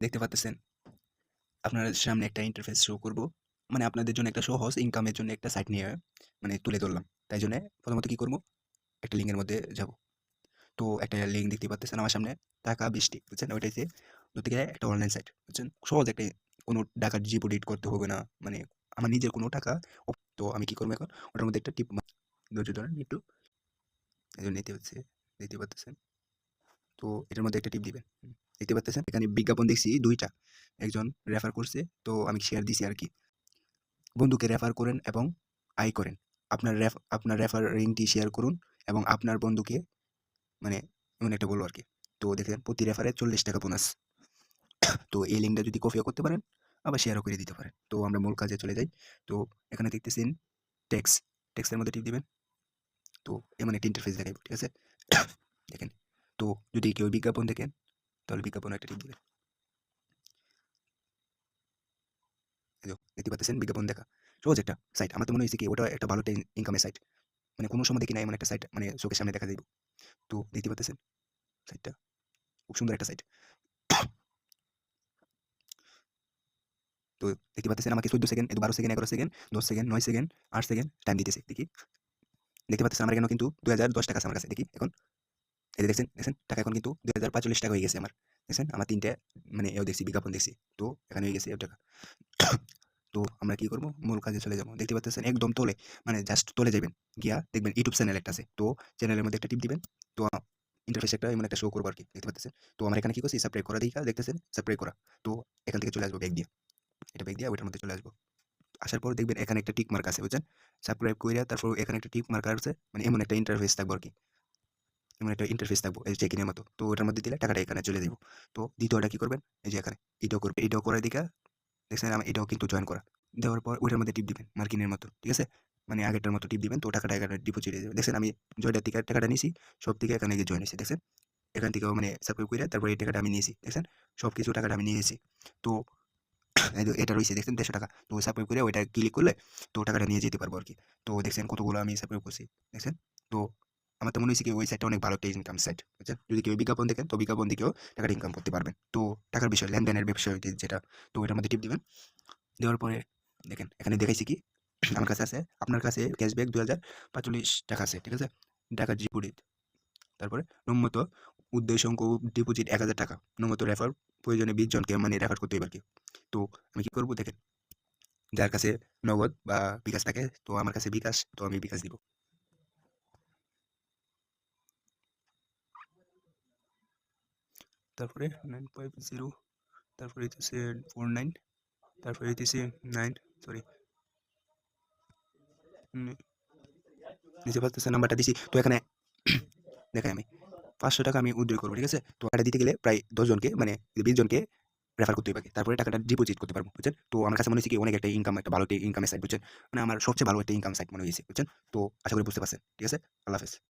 দেখতে পাচ্তেছেন আপনার সামনে একটা ইন্টারফেস শো করব। মানে আপনাদের জন্য একটা সহজ ইনকামের জন্য একটা সাইট নিয়ে মানে তুলে ধরলাম। তাই জন্যে প্রথমত কি করব? একটা লিঙ্কের মধ্যে যাব। তো একটা লিঙ্ক দেখতে পাচ্তেছেন আমার সামনে টাকা বৃষ্টি, বুঝছেন? ওইটাতে ধরতে গেলে একটা অনলাইন সাইট, বুঝছেন? সহজ একটা কোনো টাকা ডিপোজিট করতে হবে না। মানে আমার নিজের কোনো টাকা তো আমি কি করব এখন? ওটার মধ্যে একটা ধৈর্য ধরেন একটু। এই যে নিতে হচ্ছে, দেখতে পাচ্তেছেন। তো এটার মধ্যে একটা টিপ দিবেন। দেখতে পাচ্তেছেন এখানে বিজ্ঞাপন দেখছি ২ টা। একজন রেফার করছে, তো আমি শেয়ার দিছি আরকি। বন্ধুকে রেফার করেন এবং আয় করেন। আপনার রেফারিংটি শেয়ার করুন এবং আপনার বন্ধুকে মানে এমন একটা বলবো আরকি। তো দেখেন প্রতি রেফারে ৳৪০ বোনাস। তো এই লিঙ্কটা যদি কপিও করতে পারেন, আবার শেয়ারও করে দিতে পারেন। তো আমরা মূল কাজে চলে যাই। তো এখানে দেখতেছেন টেক্সট, টেক্সটের মধ্যে টিপ দিবেন। তো এমন একটা ইন্টারফেস দেখাইবো, ঠিক আছে? দেখেন। তো যদি কেউ বিজ্ঞাপন দেখেন, তাহলে বিজ্ঞাপনে একটা টিপ দিবেন। এই যে দেখতে পাচ্তেছেন বিজ্ঞাপন দেখা। সহজ একটা সাইট। আমার তো মনে হইছে কি ওটা একটা ভালো একটা ইনকামের সাইট। মানে কোনো সময় দেখি নাই এমন একটা সাইট মানে চোখের সামনে দেখা যাইব। তো দেখতে পাচ্তেছেন সাইটটা। খুব সুন্দর একটা সাইট। তো দেখতে পাচ্তেছেন আমাকে ১৪ second, ১২ second, ১১ second, ১০ second, ৯ second, ৮ second time দিতেছে। দেখি। দেখতে পাচ্তেছেন আমার এখানেও কিন্তু ৳২০১০ আছে আমার কাছে। দেখি এখন। এই যে দেখছেন, দেখছেন? টাকা এখন কিন্তু ৳২০৪৫ হয়ে গেছে আমার। দেখছেন? আমার ৩ টে মানে দেখছি বিজ্ঞাপন দেখছি। তো এখানে হয়ে গেছে টাকা। তো আমরা কি করব? মূল কাজে চলে যাব। দেখতে পাচ্তেছেন একদম তলে, মানে জাস্ট তলে যাবেন। গিয়া দেখবেন ইউটিউব চ্যানেল একটা আছে। তো চ্যানেলের মধ্যে একটা টিপ দিবেন। তো ইন্টারফেস একটা এমন একটা শো করবে আরকি। দেখতে পাচ্তেছেন? তো আমার এখানে কি করছি? সাবস্ক্রাইব করা দেইখা দেখতেছেন সাবস্ক্রাইব করা। তো এখান থেকে চলে আসবো ব্যাক দিয়া। এটা ব্যাক দিয়া ওইটার মধ্যে চলে আসবো। আসার পর দেখবেন এখানে একটা টিক মার্ক আছে, বুঝছেন? সাবস্ক্রাইব কইরা তারপর এখানে একটা টিক মার্ক আছে। মানে এমন একটা ইন্টারফেস থাকবো আরকি। এমন একটা ইন্টারফেস থাকবো এই চেক ইনের মতো। তো ওটার মধ্যে দিলে টাকাটা এখানে চলে যাইব। তো দ্বিতীয়টা কি করবেন? এই যে এখানে এটাও করবেন। এটাও করার দিকা দেখছেন এটাও কিন্তু জয়েন করা। দেওয়ার পর ওইটার মধ্যে টিপ দিবেন মার্কিনের মতো। ঠিক আছে? মানে আগেরটার মতো টিপ দিবেন। তো টাকাটা এখানে ডিপোজিট হয়ে যাবে। দেখছেন আমি জয়টার থেকে টাকাটা নিছি। সব থেকে এখানে গিয়ে জয়েন হইছে। দেখছেন? এখান থেকেও মানে সাবস্ক্রাইব কইরা তারপরে এই টাকাটা আমি নিয়েছি। দেখছেন? সবকিছু টাকাটা আমি নিয়ে গেছি। তো এই যে এটা রইছে দেখছেন ৳১৫০ তো সাবস্ক্রাইব করে ওইটা ক্লিক করলে তো টাকাটা নিয়ে যেতে পারবো আরকি। তো দেখছেন কতগুলো আমি সাবস্ক্রাইব করছি। দেখছেন? তো আমার তো মনে হইছে কি ওই সাইটটা অনেক ভালো একটা ইনকাম সাইট। বুঝছেন? যদি কেউ বিজ্ঞাপন দেখেন তো বিজ্ঞাপন দেখেও টাকাটা ইনকাম করতে পারবেন। তো টাকার বিষয় লেনদেনের বিষয় যেটা তো ওইটার মধ্যে টিপ দিবেন। দেওয়ার পরে দেখেন এখানে দেখাইছে কি আমার কাছে আছে আপনার কাছে ক্যাশব্যাক ৳২০৪৫ আছে। ঠিক আছে? টাকা ডিপোজিট। তারপরে নমত উদ্দেশ্যঙ্ক ডিপোজিট ৳১,০০০ নমত রেফার প্রয়োজনে ২০ জনকে মানে রেফার করতে হইবে আরকি। তো আমি কি করব দেখেন যার কাছে নগদ বা বিকাশ থাকে তো আমার কাছে বিকাশ তো আমি বিকাশ দিব। তারপরে 950 তারপরে হইতেছে 49 তারপরে হইতেছে 9 সরি নিচে পাচ্তেছে নাম্বারটা দিছি। তো এখানে দেখাই আমি ৳৫০০ আমি উইথড্র করব। ঠিক আছে? তো এটা দিতে গেলে প্রায় ১০ জনকে মানে ২০ জনকে রেফার করতে হবে আগে। তারপরে টাকাটা ডিপোজিট করতে পারবো। বুঝছেন? তো আমার কাছে মনে হইছে কি অনেক একটা ইনকাম একটা ভালো একটা ইনকামের সাইট বুঝছেন? মানে আমার সবচেয়ে ভালো একটা ইনকাম সাইট মনে হইছে। বুঝছেন? তো আশা করি বুঝতে পারছেন। ঠিক আছে? আল্লাহ হাফেজ।